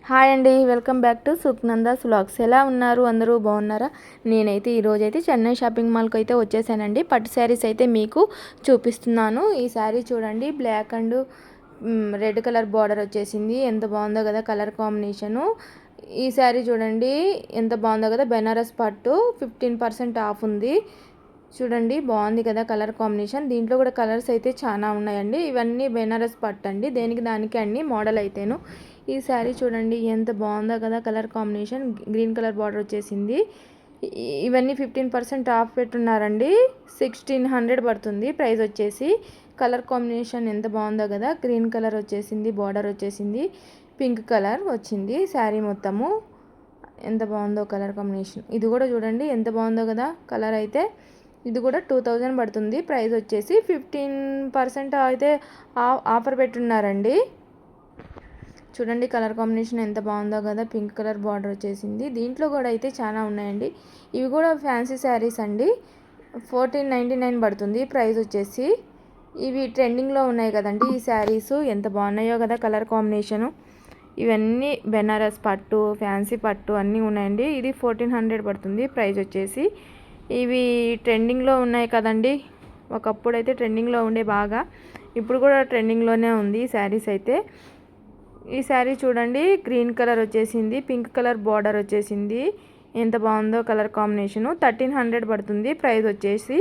Hi అండి, welcome back to సుఖ్నందాస్ vlogs. ఎలా ఉన్నారు? అందరూ బాగున్నారా? నేనైతే ఈరోజైతే చెన్నై షాపింగ్ మాల్కి అయితే వచ్చేసానండి. పట్టు శారీస్ అయితే మీకు చూపిస్తున్నాను. ఈ శారీ చూడండి, black and red colour border వచ్చేసింది. ఎంత బాగుందో కదా కలర్ కాంబినేషను. ఈ శారీ చూడండి ఎంత బాగుందో కదా, బెనారస్ పట్టు 15% ఆఫ్ ఉంది. చూడండి బాగుంది కదా కలర్ కాంబినేషన్. దీంట్లో కూడా కలర్స్ అయితే చాలా ఉన్నాయండి. ఇవన్నీ బెనారస్ పట్టు అండి, దేనికి దానికి అన్ని మోడల్ అయితేను. ఈ శారీ చూడండి ఎంత బాగుందో కదా colour combination. Green colour border వచ్చేసింది. ఇవన్నీ 15% ఆఫ్ పెట్టున్నారండి. 1600 పడుతుంది ప్రైస్ వచ్చేసి. కలర్ కాంబినేషన్ ఎంత బాగుందో కదా, గ్రీన్ కలర్ వచ్చేసింది, బార్డర్ వచ్చేసింది, పింక్ కలర్ వచ్చింది శారీ మొత్తము. ఎంత బాగుందో కలర్ కాంబినేషన్. ఇది కూడా చూడండి ఎంత బాగుందో కదా కలర్ అయితే. ఇది కూడా 2000 పడుతుంది ప్రైస్ వచ్చేసి. 15% అయితే ఆఫర్ పెట్టున్నారండి. చూడండి కలర్ కాంబినేషన్ ఎంత బాగుందో కదా, పింక్ కలర్ బార్డర్ వచ్చేసింది. దీంట్లో కూడా అయితే చాలా ఉన్నాయండి. ఇవి కూడా ఫ్యాన్సీ శారీస్ అండి. 1499 పడుతుంది ప్రైస్ వచ్చేసి. ఇవి ట్రెండింగ్లో ఉన్నాయి కదండి ఈ శారీస్. ఎంత బాగున్నాయో కదా కలర్ కాంబినేషను. ఇవన్నీ బెనారస్ పట్టు, ఫ్యాన్సీ పట్టు అన్నీ ఉన్నాయండి. ఇది 1400 పడుతుంది ప్రైస్ వచ్చేసి. ఇవి ట్రెండింగ్లో ఉన్నాయి కదండి. ఒకప్పుడు అయితే ట్రెండింగ్లో ఉండే బాగా, ఇప్పుడు కూడా ట్రెండింగ్లోనే ఉంది ఈ శారీస్ అయితే. ఈ శారీ చూడండి గ్రీన్ కలర్ వచ్చేసింది, పింక్ కలర్ బార్డర్ వచ్చేసింది. ఎంత బాగుందో కలర్ కాంబినేషను. 1300 పడుతుంది ప్రైస్ వచ్చేసి.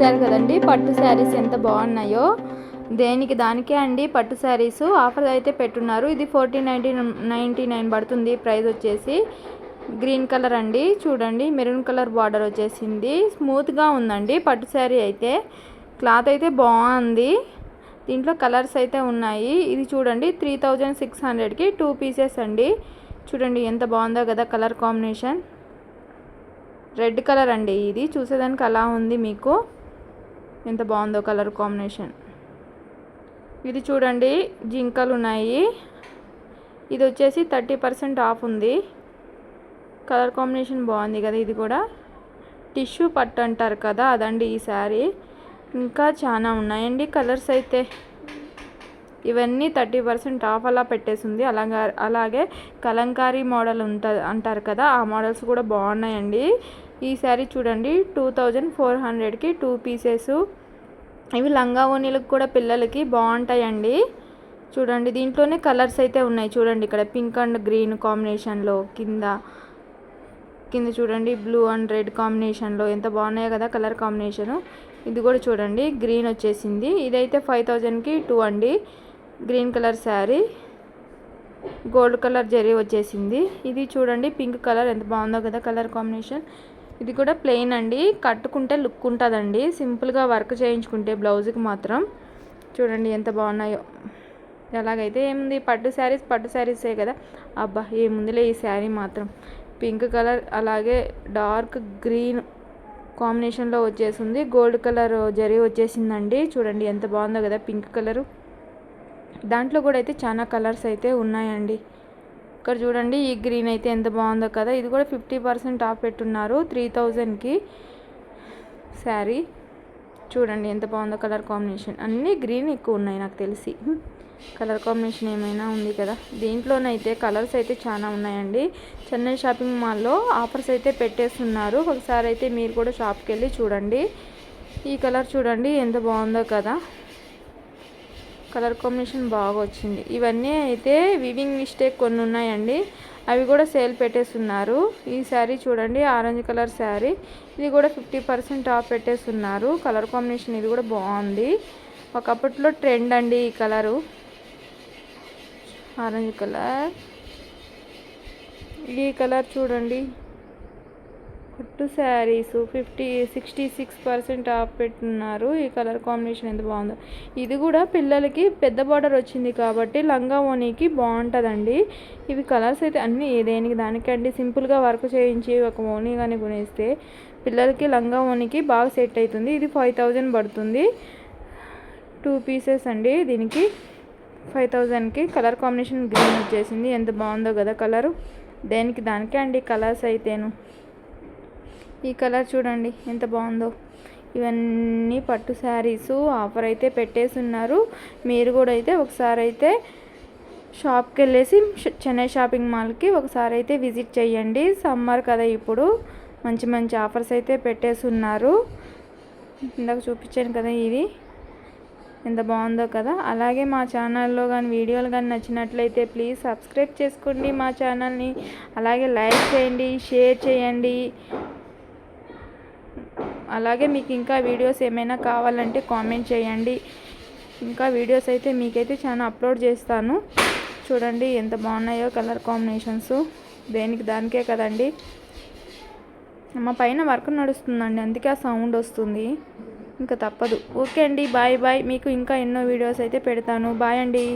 చూశారు కదండి పట్టు శారీస్ ఎంత బాగున్నాయో. దేనికి దానికే అండి పట్టు శారీస్ ఆఫర్ అయితే పెట్టున్నారు. ఇది 1499 పడుతుంది. ప్రైస్ వచ్చేసి గ్రీన్ కలర్ అండి. చూడండి మెరూన్ కలర్ బార్డర్ వచ్చేసింది. స్మూత్గా ఉందండి పట్టు శారీ అయితే. క్లాత్ అయితే బాగుంది. దీంట్లో కలర్స్ అయితే ఉన్నాయి. ఇది చూడండి 3600కి 2 పీసెస్ అండి. చూడండి ఎంత బాగుందో కదా కలర్ కాంబినేషన్. రెడ్ కలర్ అండి. ఇది చూసేదానికి అలా ఉంది. మీకు ఎంత బాగుందో కలర్ కాంబినేషన్. ఇది చూడండి జింకలు ఉన్నాయి. ఇది వచ్చేసి 30% ఆఫ్ ఉంది. కలర్ కాంబినేషన్ బాగుంది కదా. ఇది కూడా టిష్యూ పట్టు అంటారు కదా అదండి ఈ శారీ. ఇంకా చాలా ఉన్నాయండి కలర్స్ అయితే. ఇవన్నీ 30% ఆఫ్ అలా పెట్టేసింది. అలాగే కలంకారీ మోడల్ ఉంటుంది అంటారు కదా ఆ మోడల్స్ కూడా బాగున్నాయండి. ఈ శారీ చూడండి 2400కి 2 పీసెస్. ఇవి లంగా ఓణీలకు కూడా పిల్లలకి బాగుంటాయండి. చూడండి దీంట్లోనే కలర్స్ అయితే ఉన్నాయి. చూడండి ఇక్కడ పింక్ అండ్ గ్రీన్ కాంబినేషన్లో, కింద చూడండి బ్లూ అండ్ రెడ్ కాంబినేషన్లో ఎంత బాగున్నాయో కదా కలర్ కాంబినేషను. ఇది కూడా చూడండి గ్రీన్ వచ్చేసింది. ఇదైతే 5000కి 2 అండి. Green colour sari, gold colour zari వచ్చేసింది. ఇది చూడండి పింక్ కలర్ ఎంత బాగుందో కదా కలర్ కాంబినేషన్. ఇది కూడా ప్లెయిన్ అండి. కట్టుకుంటే లుక్ ఉంటుందండి. సింపుల్గా వర్క్ చేయించుకుంటే బ్లౌజ్కి మాత్రం చూడండి ఎంత బాగున్నాయో. ఎలాగైతే ఏముంది పట్టు శారీసే కదా. అబ్బా ఏముందిలే ఈ శారీ మాత్రం. పింక్ కలర్ అలాగే డార్క్ గ్రీన్ కాంబినేషన్లో వచ్చేసింది. గోల్డ్ కలర్ జరీ వచ్చేసిందండి. చూడండి ఎంత బాగుందో కదా పింక్ కలరు. దాంట్లో కూడా అయితే చాలా కలర్స్ అయితే ఉన్నాయండి. ఇక్కడ చూడండి ఈ గ్రీన్ అయితే ఎంత బాగుందో కదా. ఇది కూడా 50% ఆఫ్ పెట్టున్నారు 3000కి శారీ. చూడండి ఎంత బాగుందో కలర్ కాంబినేషన్. అన్నీ గ్రీన్ ఎక్కువ ఉన్నాయి నాకు తెలిసి. కలర్ కాంబినేషన్ ఏమైనా ఉంది కదా. దీంట్లోనైతే కలర్స్ అయితే చాలా ఉన్నాయండి. చెన్నై షాపింగ్ మాల్లో ఆఫర్స్ అయితే పెట్టేస్తున్నారు. ఒకసారి అయితే మీరు కూడా షాప్కి వెళ్ళి చూడండి. ఈ కలర్ చూడండి ఎంత బాగుందో కదా. కలర్ కాంబినేషన్ బాగా వచ్చింది. ఇవన్నీ అయితే వివింగ్ మిస్టేక్ కొన్ని ఉన్నాయండి. అవి కూడా సేల్ పెట్టేస్తున్నారు. ఈ శారీ చూడండి ఆరెంజ్ కలర్ శారీ. ఇది కూడా 50% ఆఫ్ పెట్టేస్తున్నారు. కలర్ కాంబినేషన్ ఇది కూడా బాగుంది. ఒకప్పట్లో ట్రెండ్ అండి ఈ కలరు ఆరెంజ్ కలర్. ఈ కలర్ చూడండి పట్టు శారీస్ 66% ఆఫ్ పెట్టున్నారు. ఈ కలర్ కాంబినేషన్ ఎంత బాగుందో. ఇది కూడా పిల్లలకి పెద్ద బార్డర్ వచ్చింది కాబట్టి లంగా ఓణీకి బాగుంటుందండి. ఇవి కలర్స్ అయితే అన్నీ దేనికి దానికండి. సింపుల్గా వర్క్ చేయించి ఒక ఓణీ కానీ కొనేస్తే పిల్లలకి లంగా ఓణీకి బాగా సెట్ అవుతుంది. ఇది 5000 పడుతుంది. 2 పీసెస్ అండి. దీనికి 5000కి. కలర్ కాంబినేషన్ గ్రీన్ వచ్చేసింది. ఎంత బాగుందో కదా కలరు. దేనికి దానికే అండి కలర్స్ అయితేను. ఈ కలర్ చూడండి ఎంత బాగుందో. ఇవన్నీ పట్టు శారీస్ ఆఫర్ అయితే పెట్టేస్తున్నారు. మీరు కూడా అయితే ఒకసారి అయితే షాప్కి వెళ్ళేసి చెన్నై షాపింగ్ మాల్కి ఒకసారి అయితే విజిట్ చేయండి. సమ్మర్ కదా ఇప్పుడు మంచి మంచి ఆఫర్స్ అయితే పెట్టేస్తున్నారు. ఇందాక చూపించాను కదా ఇది ఎంత బాగుందో కదా. అలాగే మా ఛానల్లో కానీ వీడియోలు కానీ నచ్చినట్లయితే ప్లీజ్ సబ్స్క్రైబ్ చేసుకోండి మా ఛానల్ని. అలాగే లైక్ చేయండి, షేర్ చేయండి. అలాగే మీకు ఇంకా వీడియోస్ ఏమైనా కావాలంటే కామెంట్ చేయండి. ఇంకా వీడియోస్ అయితే మీకైతే చాలా అప్లోడ్ చేస్తాను. చూడండి ఎంత బాగున్నాయో కలర్ కాంబినేషన్స్. దేనికి దానికే కదండి. మా పైన వర్క్ నడుస్తుందండి అందుకే ఆ సౌండ్ వస్తుంది. ఇంకా తప్పదు. ఓకే అండి బాయ్ బాయ్. మీకు ఇంకా ఎన్నో వీడియోస్ అయితే పెడతాను. బాయ్ అండి.